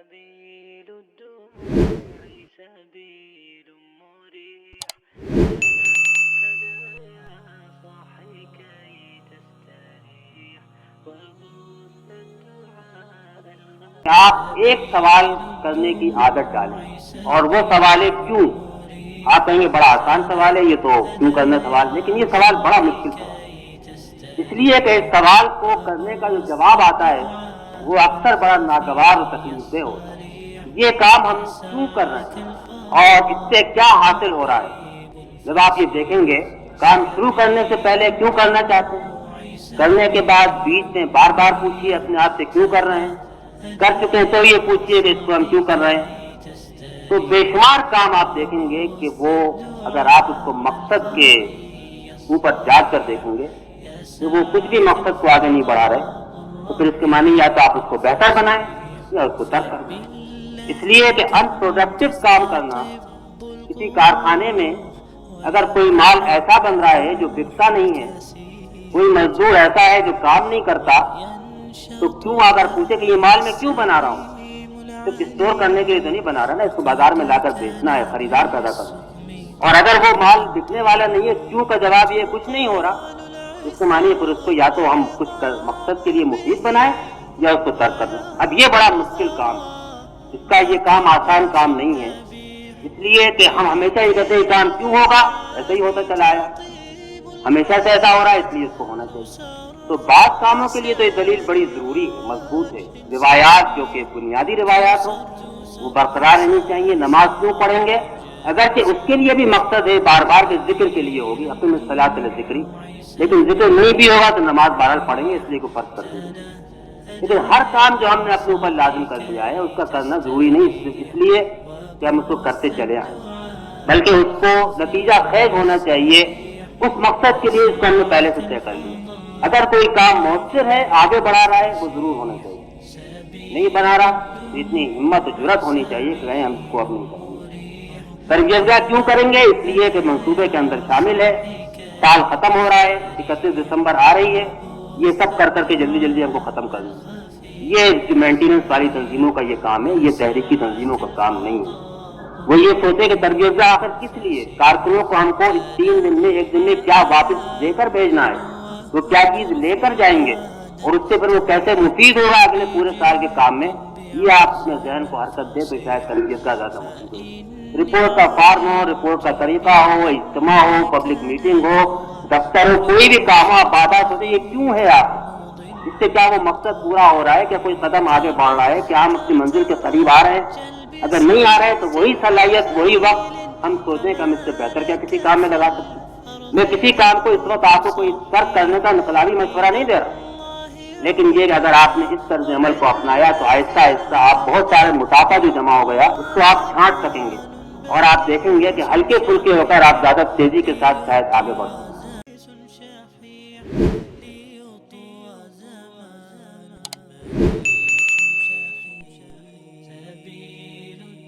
سبيل الدموع سبيل مريح يا صاحي كي تستريح وغص الدعاء آپ ایک سوال کرنے کی عادت ڈالیں اور وہ سوال ہے کیوں. آپ کہیں گے بڑا آسان سوال ہے یہ تو کیوں کرنا سوال، لیکن یہ سوال بڑا مشکل سوال ہے. اس لیے کہ اس سوال کو کرنے کا جو جواب آتا ہے وہ اکثر بڑا ناگوار و تکلیف دہ ہوتا ہے. یہ کام ہم کیوں کر رہے ہیں اور اس سے کیا حاصل ہو رہا ہے. جب آپ یہ دیکھیں گے کام شروع کرنے سے پہلے کیوں کرنا چاہتے ہیں، کرنے کے بعد بیچ میں بار بار پوچھیے اپنے آپ سے کیوں کر رہے ہیں، کر چکے ہیں تو یہ پوچھیے کہ اس کو ہم کیوں کر رہے ہیں. تو بے شمار کام آپ دیکھیں گے کہ وہ اگر آپ اس کو مقصد کے اوپر جانچ کر دیکھیں گے کہ وہ کچھ بھی مقصد کو آگے نہیں بڑھا رہے، تو پھر اس کے معنی یا تو آپ اس کو بہتر بنائیں یا اس کو ترک کر دیں. اس لیے کہ ان پروڈکٹیو کام کرنا، کسی کارخانے میں اگر کوئی مال ایسا بن رہا ہے جو بکتا نہیں ہے، کوئی مزدور ایسا ہے جو کام نہیں کرتا، تو کیوں اگر پوچھے کہ یہ مال میں کیوں بنا رہا ہوں، صرف اسٹور کرنے کے لیے تو نہیں بنا رہا نا، اس کو بازار میں لا کر بیچنا ہے، خریدار پیدا کرنا ہے. اور اگر وہ مال بکنے والا نہیں ہے، کیوں کا جواب یہ کچھ نہیں ہو رہا، اس کے معنی پھر اس کو یا تو ہم کچھ مقصد کے لیے مفید بنائیں یا اس کو ترک کر دیں. اب یہ بڑا مشکل کام ہے، اس کا یہ کام آسان کام نہیں ہے. اس لیے کہ ہم ہمیشہ یہ کہتے ہیں کام کیوں ہوگا، ایسا ہی ہوتا چلا آیا، ہمیشہ سے ایسا ہو رہا ہے اس لیے اس کو ہونا چاہیے. تو بعض کاموں کے لیے تو یہ دلیل بڑی ضروری ہے، مضبوط ہے. روایات جو کہ بنیادی روایات ہوں وہ برقرار رہنی چاہیے. نماز کیوں پڑھیں گے، اگرچہ اس کے لیے بھی مقصد ہے، بار بار کے ذکر کے لیے ہوگی، اپنے صلاۃ الذکری، لیکن ذکر نہیں بھی ہوگا تو نماز بہرحال پڑھیں گے، اس لیے کو فرض کر دیں گے. لیکن ہر کام جو ہم نے اپنے اوپر لازم کر دیا ہے اس کا کرنا ضروری نہیں، اس لیے کہ ہم اس کو کرتے چلے آئیں، بلکہ اس کو نتیجہ خیز ہونا چاہیے. اس مقصد کے لیے اس کو ہم نے پہلے سے طے کر لیا. اگر کوئی کام مؤثر ہے، آگے بڑھا رہا ہے، وہ ضرور ہونا چاہیے. نہیں بنا رہا تو اتنی ہمت و جرات ہونی چاہیے کہ ہم اس کو اب نہیں کریں گے. تربیت گاہ کیوں کریں گے، اس لیے کہ منصوبے کے اندر شامل ہے. سال ختم ہو رہا ہے، 31 دسمبر آ رہی ہے، یہ سب کر کر کے جلدی جلدی ہم کو ختم کرنا. یہ مینٹیننس والی تنظیموں کا یہ کام ہے، یہ تحریکی تنظیموں کا کام نہیں ہے. وہ یہ سوچے کہ تربیت گاہ آخر کس لیے، کارکنوں کو ہم کو اس 3 دن میں 1 دن میں کیا واپس دے کر بھیجنا ہے، وہ کیا چیز لے کر جائیں گے اور اس سے پھر وہ کیسے مفید ہوگا اگلے پورے سال کے کام میں. یہ آپ اپنے ذہن کو حرکت دے تو شاید تربیت کا زیادہ مفید ہو. رپورٹ کا فارم ہو، رپورٹ کا طریقہ ہو، اجتماع ہو، پبلک میٹنگ ہو، دفتر ہو، کوئی بھی کام ہو، آپ بات سوچے یہ کیوں ہے، آپ اس سے کیا وہ مقصد پورا ہو رہا ہے، کیا کوئی قدم آگے بڑھ رہا ہے، کیا ہم اپنی منزل کے قریب آ رہے ہیں. اگر نہیں آ رہے ہیں تو وہی صلاحیت، وہی وقت ہم سوچیں کہ ہم اس سے بہتر کیا کسی کام میں لگا سکتے ہیں. میں کسی کام کو اس وقت آپ کو کوئی ترک کرنے کا انقلابی مشورہ نہیں دے رہا، لیکن یہ کہ اگر آپ نے اس طرز عمل کو اپنایا تو آہستہ آہستہ آپ بہت سارے موٹاپا جو جمع ہو گیا اس کو آپ چھانٹ سکیں گے اور آپ دیکھیں گے کہ ہلکے پھلکے ہو کر آپ زیادہ تیزی کے ساتھ شاید آگے بڑھ سکیں.